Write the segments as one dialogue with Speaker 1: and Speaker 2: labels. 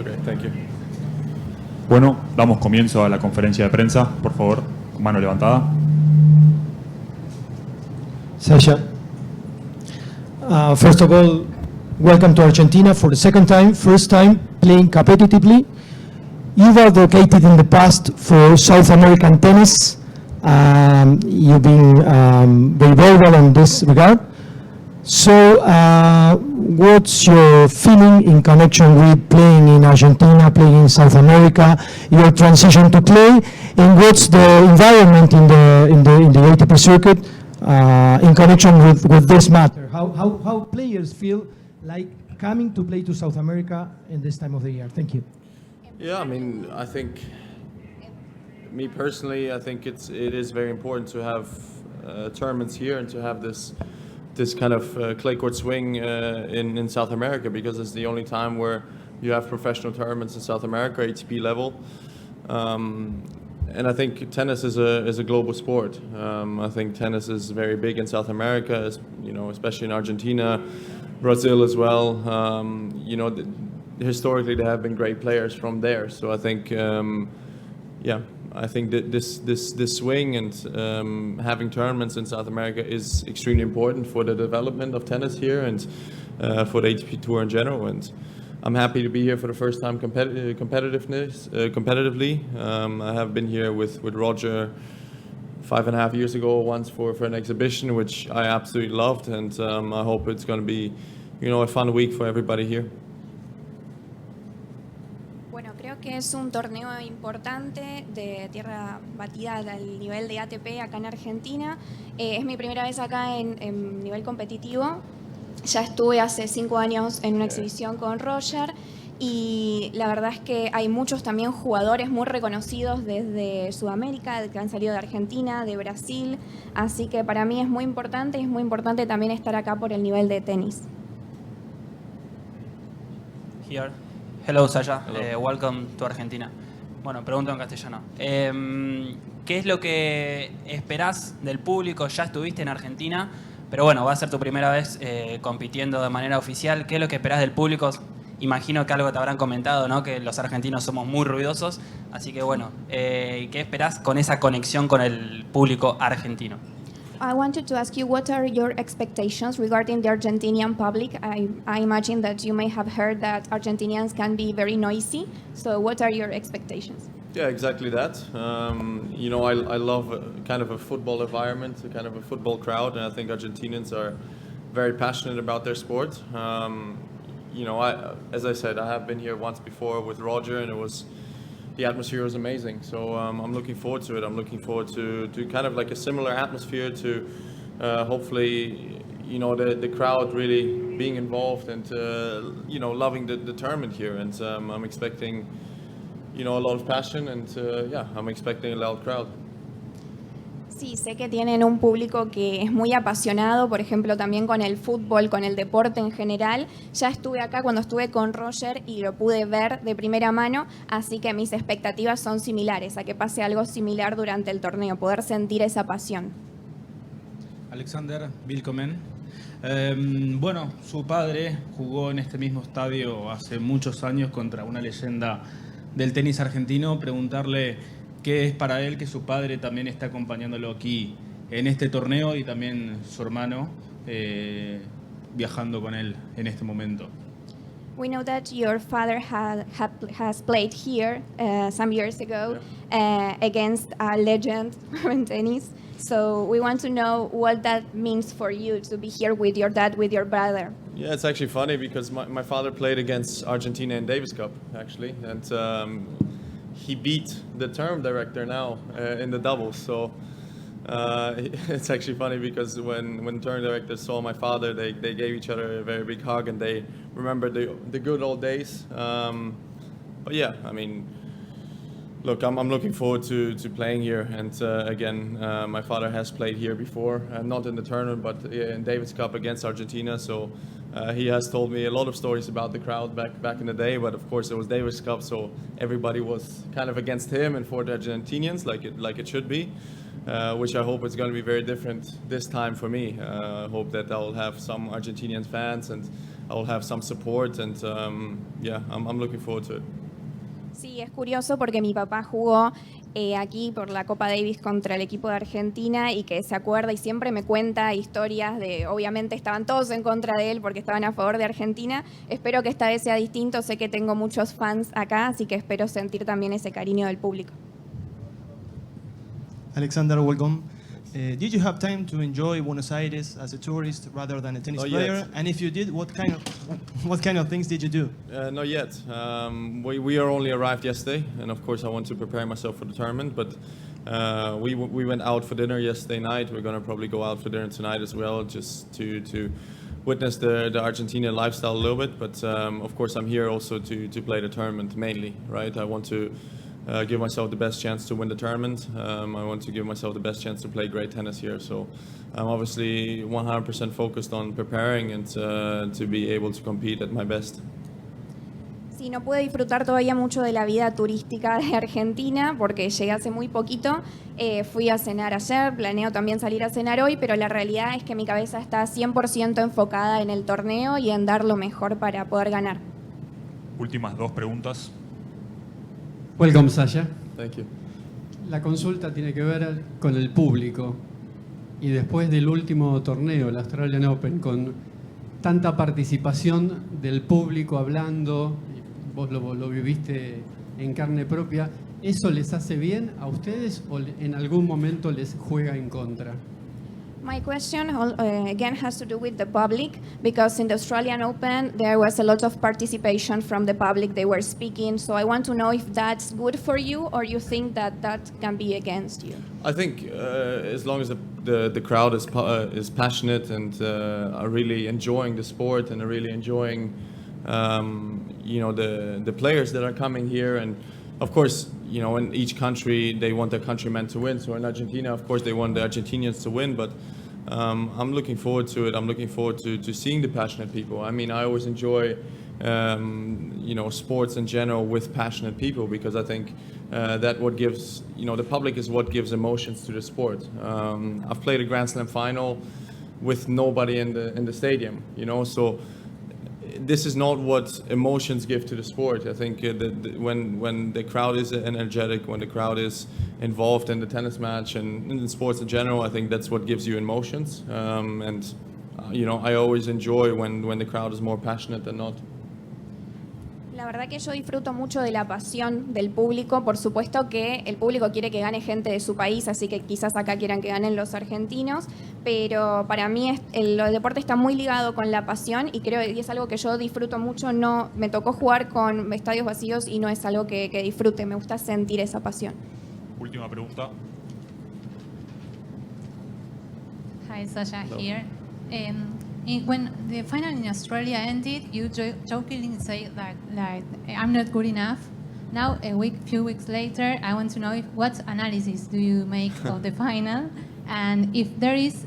Speaker 1: Great, thank you.
Speaker 2: Bueno, damos comienzo a la conferencia de prensa, por favor, con mano levantada.
Speaker 3: Sasha, first of all, welcome to Argentina for the second time, first time playing competitively. You've advocated in the past for South American tennis. You've been very vocal in this regard. So, what's your feeling in connection with playing in Argentina, playing in South America, your transition to play, and what's the environment in the ATP circuit in connection with this matter? How players feel like coming to play to South America in this time of the year? Thank you.
Speaker 1: Yeah, I mean, I think, me personally, I think it is very important to have tournaments here and to have this kind of clay court swing in South America, because it's the only time where you have professional tournaments in South America, ATP level. And I think tennis is a global sport. I think tennis is very big in South America, you know, especially in Argentina, Brazil as well. You know, historically there have been great players from there. So I think, yeah, I think that this swing and having tournaments in South America is extremely important for the development of tennis here and for the ATP Tour in general. And I'm happy to be here for the first time competitively. I have been here with Roger 5.5 years ago once for an exhibition, which I absolutely loved, and I hope it's going to be, you know, a fun week for everybody here.
Speaker 4: Bueno, creo que es un torneo importante de tierra batida al nivel de ATP acá en Argentina. Es mi primera vez acá en nivel competitivo. Ya estuve hace 5 años en una exhibición con Roger y la verdad es que hay muchos también jugadores muy reconocidos desde Sudamérica, que han salido de Argentina, de Brasil, así que para mí es muy importante y es muy importante también estar acá por el nivel de tenis.
Speaker 5: Here. Hello, Sasha.
Speaker 1: Hello.
Speaker 5: Welcome to Argentina. Bueno, pregunto en castellano. ¿Qué es lo que esperás del público? Ya estuviste en Argentina, pero bueno, va a ser tu primera vez compitiendo de manera oficial. ¿Qué es lo que esperás del público? Imagino que algo te habrán comentado, ¿no? Que los argentinos somos muy ruidosos. Así que bueno, ¿qué esperás con esa conexión con el público argentino?
Speaker 4: I wanted to ask you, what are your expectations regarding the Argentinian public? I imagine that you may have heard that Argentinians can be very noisy. So what are your expectations?
Speaker 1: Yeah, exactly that. You know, I love kind of a football environment, a kind of a football crowd, and I think Argentinians are very passionate about their sport. You know, as I said, I have been here once before with Roger, and the atmosphere was amazing. So I'm looking forward to it. I'm looking forward to kind of like a similar atmosphere to hopefully, you know, the crowd really being involved and, you know, loving the tournament here. And I'm expecting, you know, a lot of passion and, yeah, I'm expecting a loud crowd.
Speaker 4: Sí, sé que tienen un público que es muy apasionado, por ejemplo, también con el fútbol, con el deporte en general. Ya estuve acá cuando estuve con Roger y lo pude ver de primera mano, así que mis expectativas son similares, a que pase algo similar durante el torneo, poder sentir esa pasión.
Speaker 6: Alexander, willkommen. Bueno, su padre jugó en este mismo estadio hace muchos años contra una leyenda del tenis argentino. Preguntarle qué es para él que su padre también está acompañándolo aquí en este torneo y también su hermano viajando con él en este momento.
Speaker 4: We know that your father has played here some years ago against a legend in tennis. So we want to know what that means for you to be here with your dad, with your brother.
Speaker 1: Yeah, it's actually funny because my father played against Argentina in Davis Cup, actually, and he beat the term director now in the doubles. So it's actually funny because when term directors saw my father, they gave each other a very big hug and they remembered the good old days. But yeah, I mean, look, I'm looking forward to playing here. And again, my father has played here before, not in the tournament, but in Davis Cup against Argentina. So he has told me a lot of stories about the crowd back in the day. But of course, it was Davis Cup, so everybody was kind of against him and for the Argentinians, like it should be. Which I hope is going to be very different this time for me. I hope that I will have some Argentinian fans and I will have some support, and yeah, I'm looking forward to it.
Speaker 4: Sí, es curioso porque mi papá jugó aquí por la Copa Davis contra el equipo de Argentina y que se acuerda y siempre me cuenta historias de, obviamente estaban todos en contra de él porque estaban a favor de Argentina. Espero que esta vez sea distinto, sé que tengo muchos fans acá, así que espero sentir también ese cariño del público.
Speaker 7: Alexander, welcome. Did you have time to enjoy Buenos Aires as a tourist rather than a tennis
Speaker 1: Not
Speaker 7: player?
Speaker 1: yet.
Speaker 7: And if you did, what kind of things did you do?
Speaker 1: Not yet. We are only arrived yesterday, and of course I want to prepare myself for the tournament. But we went out for dinner yesterday night. We're gonna probably go out for dinner tonight as well, just to witness the Argentina lifestyle a little bit. But of course I'm here also to play the tournament mainly, right? I want to give myself the best chance to win the tournament. I want to give myself the best chance to play great tennis here. So I'm obviously 100% focused on preparing and to be able to compete at my best.
Speaker 4: Sí, no pude disfrutar todavía mucho de la vida turística de Argentina porque llegué hace muy poquito. Fui a cenar ayer, planeo también salir a cenar hoy, pero la realidad es que mi cabeza está 100% enfocada en el torneo y en dar lo mejor para poder ganar.
Speaker 2: Últimas dos preguntas.
Speaker 8: Welcome, Sasha.
Speaker 1: Thank you.
Speaker 8: La consulta tiene que ver con el público. Y después del último torneo, el Australian Open, con tanta participación del público hablando, vos lo viviste en carne propia, ¿eso les hace bien a ustedes o en algún momento les juega en contra?
Speaker 4: My question again has to do with the public, because in the Australian Open there was a lot of participation from the public. They were speaking, so I want to know if that's good for you or you think that that can be against you.
Speaker 1: I think as long as the crowd is passionate and are really enjoying the sport and are really enjoying you know, the players that are coming here, and of course, you know, in each country they want their countrymen to win. So in Argentina, of course, they want the Argentinians to win, but I'm looking forward to it. I'm looking forward to seeing the passionate people. I mean, I always enjoy you know, sports in general with passionate people, because I think that what gives, you know, the public is what gives emotions to the sport. I've played a Grand Slam final with nobody in the stadium, you know, so this is not what emotions give to the sport. I think when the crowd is energetic, when the crowd is involved in the tennis match and in sports in general, I think that's what gives you emotions. And you know, I always enjoy when the crowd is more passionate than not.
Speaker 4: La verdad que yo disfruto mucho de la pasión del público. Por supuesto que el público quiere que gane gente de su país, así que quizás acá quieran que ganen los argentinos, pero para mí el deporte está muy ligado con la pasión y creo que es algo que yo disfruto mucho. No, me tocó jugar con estadios vacíos y no es algo que disfrute, me gusta sentir esa pasión.
Speaker 2: Última pregunta.
Speaker 9: Hi, Sasha here. When the final in Australia ended, you jokingly said like I'm not good enough. Now, few weeks later, I want to know what analysis do you make of the final, and if there is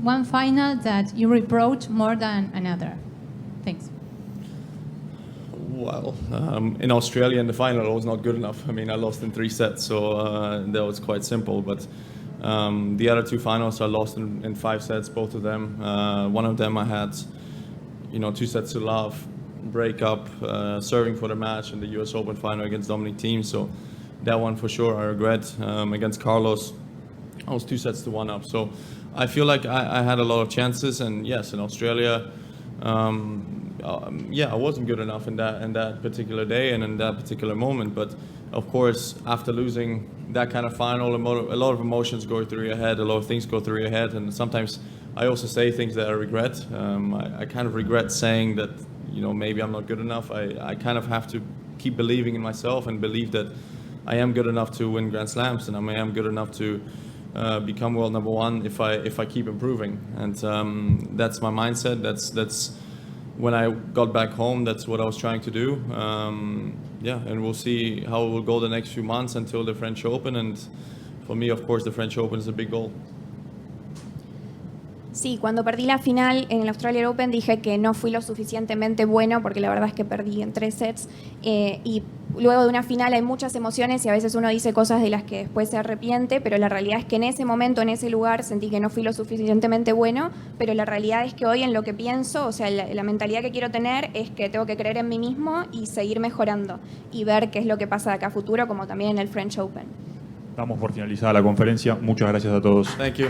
Speaker 9: one final that you reproach more than another. Thanks.
Speaker 1: Well, in Australia in the final, I was not good enough. I mean, I lost in 3 sets, so that was quite simple. But the other 2 finals I lost in 5 sets, both of them. One of them I had, you know, 2 sets to love, break up, serving for the match in the US Open final against Dominic Thiem. So that one for sure I regret. Against Carlos, I was 2 sets to 1 up. So I feel like I had a lot of chances, and yes, in Australia, yeah, I wasn't good enough in that particular day and in that particular moment. But of course, after losing that kind of final, a lot of emotions go through your head, a lot of things go through your head, and sometimes I also say things that I regret. I kind of regret saying that, you know, maybe I'm not good enough. I kind of have to keep believing in myself and believe that I am good enough to win Grand Slams, and I am good enough to become world number 1 if I keep improving. And that's my mindset. That's when I got back home, that's what I was trying to do. Yeah, and we'll see how it will go the next few months until the French Open. And for me, of course, the French Open is a big goal.
Speaker 4: Sí, cuando perdí la final en el Australian Open dije que no fui lo suficientemente bueno porque la verdad es que perdí en 3 sets y luego de una final hay muchas emociones y a veces uno dice cosas de las que después se arrepiente, pero la realidad es que en ese momento, en ese lugar, sentí que no fui lo suficientemente bueno, pero la realidad es que hoy en lo que pienso, o sea, la mentalidad que quiero tener es que tengo que creer en mí mismo y seguir mejorando y ver qué es lo que pasa de acá a futuro, como también en el French Open.
Speaker 2: Damos por finalizada la conferencia. Muchas gracias a todos.
Speaker 1: Thank you.